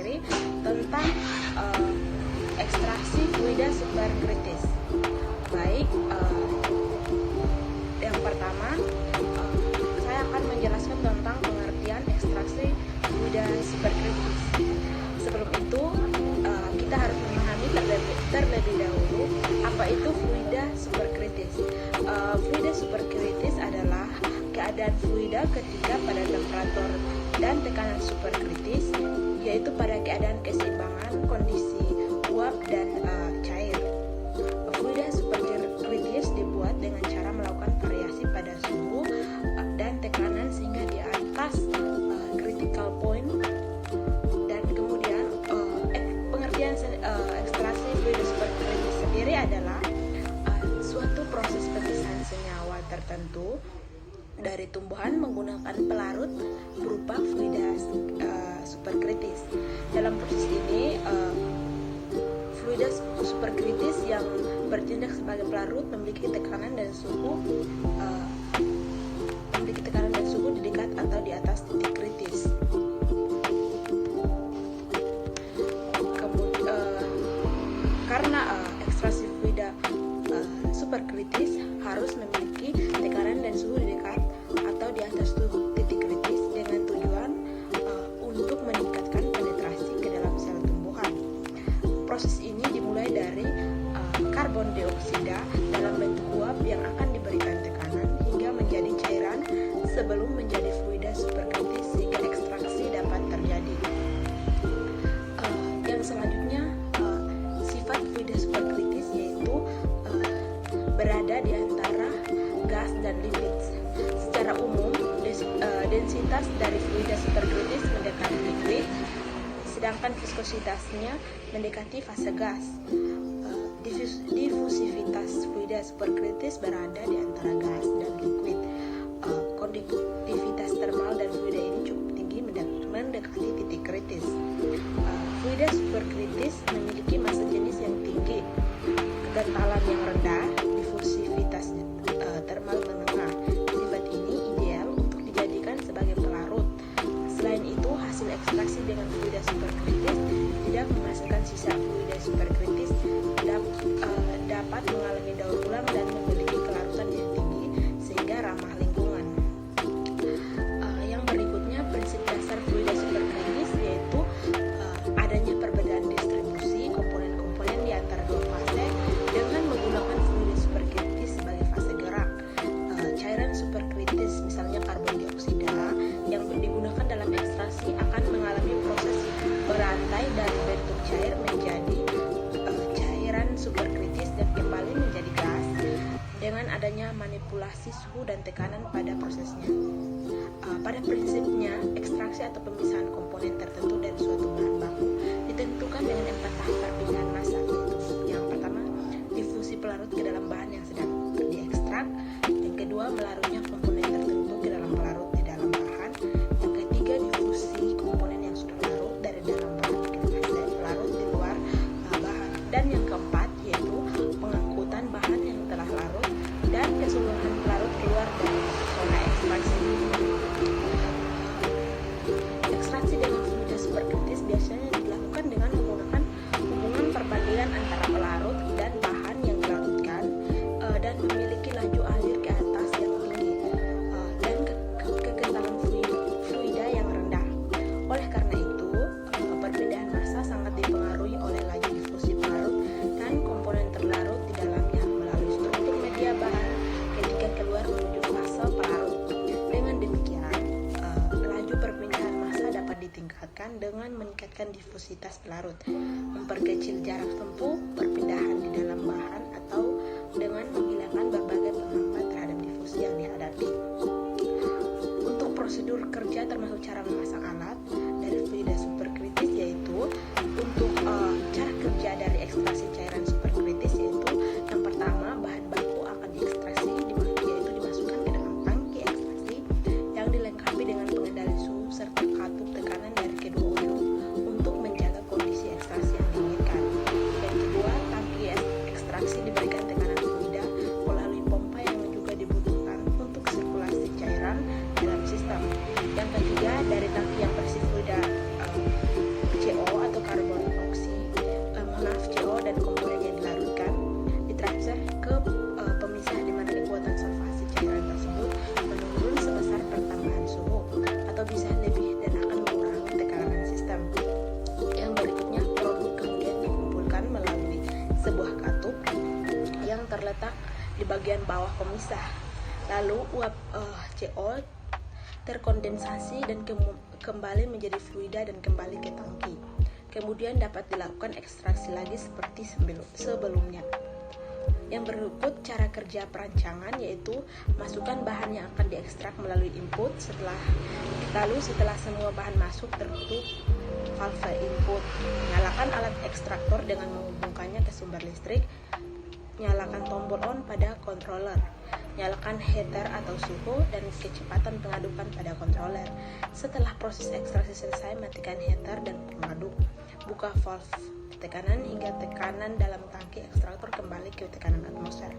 sendiri tentang ekstraksi fluida superkritis. Baik, yang pertama saya akan menjelaskan tentang pengertian ekstraksi fluida superkritis. Sebelum itu kita harus memahami terlebih dahulu apa itu fluida superkritis. Fluida superkritis adalah keadaan fluida ketika pada temperatur dan tekanan superkritis, yaitu pada keadaan keseimbangan kondisi uap dan cair. Fluida superkritis dibuat dengan cara melakukan variasi pada suhu dan tekanan sehingga di atas critical point. Dan kemudian pengertian ekstraksi fluida superkritis sendiri adalah suatu proses pemisahan senyawa tertentu dari tumbuhan menggunakan pelarut berupa fluida superkritis. Dalam proses ini fluida superkritis yang bertindak sebagai pelarut memiliki tekanan dan suhu di dekat atau di atas titik kritis. Karena ekstraksi fluida superkritis harus memiliki tekanan dan suhu di dekat atau di atas titik kritis dengan tujuan untuk meningkatkan penetrasi ke dalam sel tumbuhan. Proses ini dimulai dari karbon dioksida dalam bentuk uap yang akan diberikan tekanan hingga menjadi cairan sebelum menjadi fluida superkritis sehingga ekstraksi dapat terjadi. Yang selanjutnya sifat fluida superkritis yaitu berada di antara gas dan liquid. Secara umum densitas dari fluida superkritis mendekati liquid, sedangkan viskositasnya mendekati fase gas. Difusivitas fluida superkritis berada di antara gas dan liquid. Konduktivitas termal dan fluida ini cukup tinggi mendekati titik kritis. Fluida superkritis memiliki massa jenis yang tinggi, kedentalan yang rendah, difusivitas termal menengah. Sifat ini ideal untuk dijadikan sebagai pelarut. Selain itu, hasil ekstraksi dengan fluida superkritis tidak menghasilkan sisa fluida superkritis, dapat mengalami daur ulang dan memiliki kelarutan yang tinggi sehingga ramah lingkungan. Yang berikutnya, prinsip dasar fluida superkritis yaitu adanya perbedaan distribusi komponen-komponen di antara dua fase dengan menggunakan fluida superkritis sebagai fase gerak. Cairan superkritis misalnya karbon dioksida yang digunakan dalam ekstraksi akan mengalami proses berantai dari bentuk cair menjadi cairan superkritis dan kembali menjadi gas dengan adanya manipulasi suhu dan tekanan pada prosesnya. Pada prinsipnya, ekstraksi atau pemisahan komponen tertentu dari suatu bahan baku ditentukan dengan 4 tahap perpindahan massa, yaitu yang pertama, difusi pelarut ke dalam bahan yang sedang diekstrak, yang kedua, melarutnya komponen tertentu ke dalam pelarut di dalam bahan, yang ketiga, difusi komponen yang sudah larut dari dalam bahan ke fase pelarut di luar bahan, dan yang keempat, yaitu pengangkutan bahan yang telah larut dan keseluruhan pelarut keluar dari zona ekstraksi. Ekstraksi dengan fluida superkritis biasanya dilakukan dengan menggunakan hubungan perbandingan antara pelarut dan bahan yang dilarutkan dan memiliki laju alir ke atas yang tinggi dan kekentalan fluida yang rendah. Oleh karena itu, perpindahan massa sangat dipengaruhi oleh laju difusi pelarut dan komponen terlarut di dalamnya melalui struktur media bahan ketika keluar menuju fase pelarut. Dengan demikian, laju perpindahan massa dapat ditingkatkan dengan meningkatkan difusitas pelarut, memperkecil jarak tempuh perpindahan di dalam bahan, atau dengan menghilangkan berbagai penghambat terhadap difusi yang dihadapi. Untuk prosedur kerja termasuk cara memasang alat dari fluida superkritis, yaitu untuk cara kerja dari ekstraksi cairan superkritis, yaitu yang pertama, bahan baku akan diekstraksi, yaitu dimasukkan ke dalam tangki ekstraksi yang dilengkapi dengan pengendali suhu serta katup tekanan dari kedua ujung untuk menjaga kondisi ekstraksi yang diinginkan. Yang kedua, tangki ekstraksi diberikan tekanan fluida melalui pompa yang juga dibutuhkan untuk sirkulasi cairan dalam sistem. Yang ketiga, dari tangki yang bersih bagian bawah pemisah. Lalu uap CO terkondensasi dan kembali menjadi fluida dan kembali ke tangki. Kemudian dapat dilakukan ekstraksi lagi seperti sebelumnya. Yang berikut cara kerja perancangan, yaitu masukkan bahan yang akan diekstrak melalui input. Lalu setelah semua bahan masuk, tertutup valve input. Nyalakan alat ekstraktor dengan menghubungkannya ke sumber listrik. Nyalakan tombol on pada controller. Nyalakan heater atau suhu dan kecepatan pengadukan pada controller. Setelah proses ekstraksi selesai, matikan heater dan pengaduk. Buka valve tekanan hingga tekanan dalam tangki ekstraktor kembali ke tekanan atmosfer.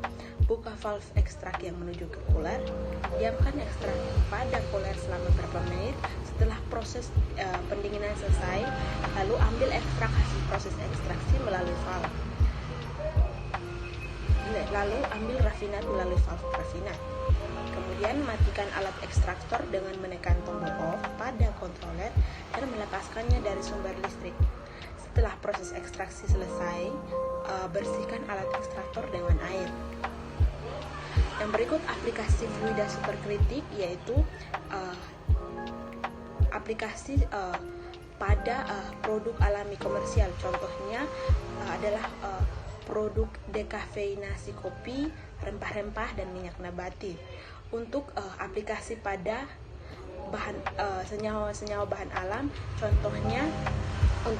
Buka valve ekstrak yang menuju ke cooler. Diamkan ekstrak pada cooler selama beberapa menit. Setelah proses pendinginan selesai, lalu ambil ekstrak hasil proses ekstraksi melalui valve. Lalu ambil rafinat melalui valve rafinat. Kemudian matikan alat ekstraktor dengan menekan tombol off pada controller dan melepaskannya dari sumber listrik. Setelah proses ekstraksi selesai, bersihkan alat ekstraktor dengan air. Yang berikut aplikasi fluida superkritik, yaitu aplikasi pada produk alami komersial. Contohnya adalah produk dekafeinasi kopi, rempah-rempah, dan minyak nabati. Untuk aplikasi pada senyawa-senyawa bahan alam, contohnya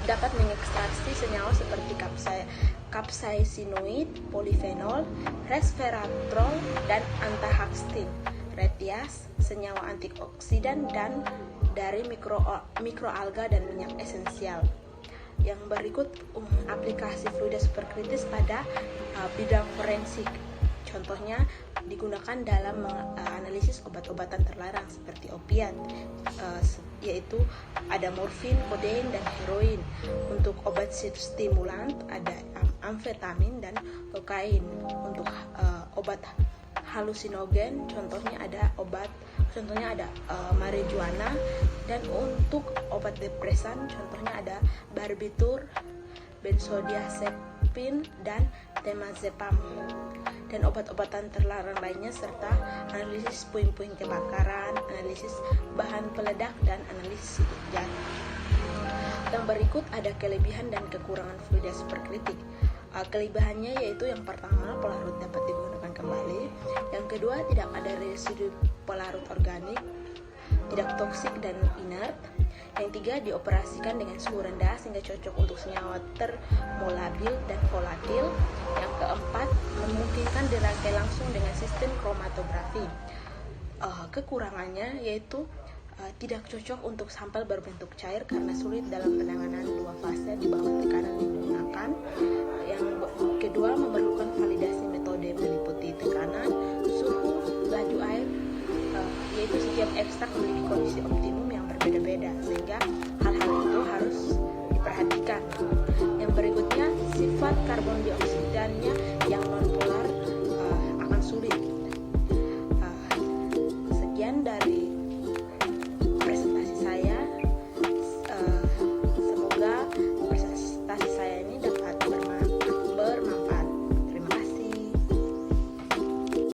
dapat mengekstraksi senyawa seperti kapsaisinoid, polifenol, resveratrol, dan antahakstin, retias, senyawa antioksidan, dan dari mikroalga dan minyak esensial. Yang berikut aplikasi fluida superkritis pada bidang forensik. Contohnya digunakan dalam menganalisis obat-obatan terlarang seperti opiat, yaitu ada morfin, kodein, dan heroin. Untuk obat stimulan ada amfetamin dan kokain. Untuk obat halusinogen contohnya ada marijuana, dan untuk obat depresan contohnya ada barbitur, benzodiazepin, dan temazepam. Dan obat-obatan terlarang lainnya serta analisis puing-puing kebakaran, analisis bahan peledak, dan analisis sidik jari. Yang berikut ada kelebihan dan kekurangan fluida superkritik. Kelebihannya yaitu yang pertama, pelarut dapat digunakan kembali. Yang kedua, tidak ada residu pelarut organik, tidak toksik dan inert. Yang tiga, dioperasikan dengan suhu rendah sehingga cocok untuk senyawa termolabil dan volatil. Yang keempat, memungkinkan dirangkai langsung dengan sistem kromatografi. Kekurangannya yaitu tidak cocok untuk sampel berbentuk cair karena sulit dalam penanganan dua fase di bawah tekanan yang digunakan. Yang kedua, memerlukan validasi metode meliputi tekanan, suhu, laju air, yaitu setiap ekstrak memiliki kondisi optimum yang berbeda-beda, sehingga hal-hal itu harus diperhatikan. Yang berikutnya, sifat karbon dioksida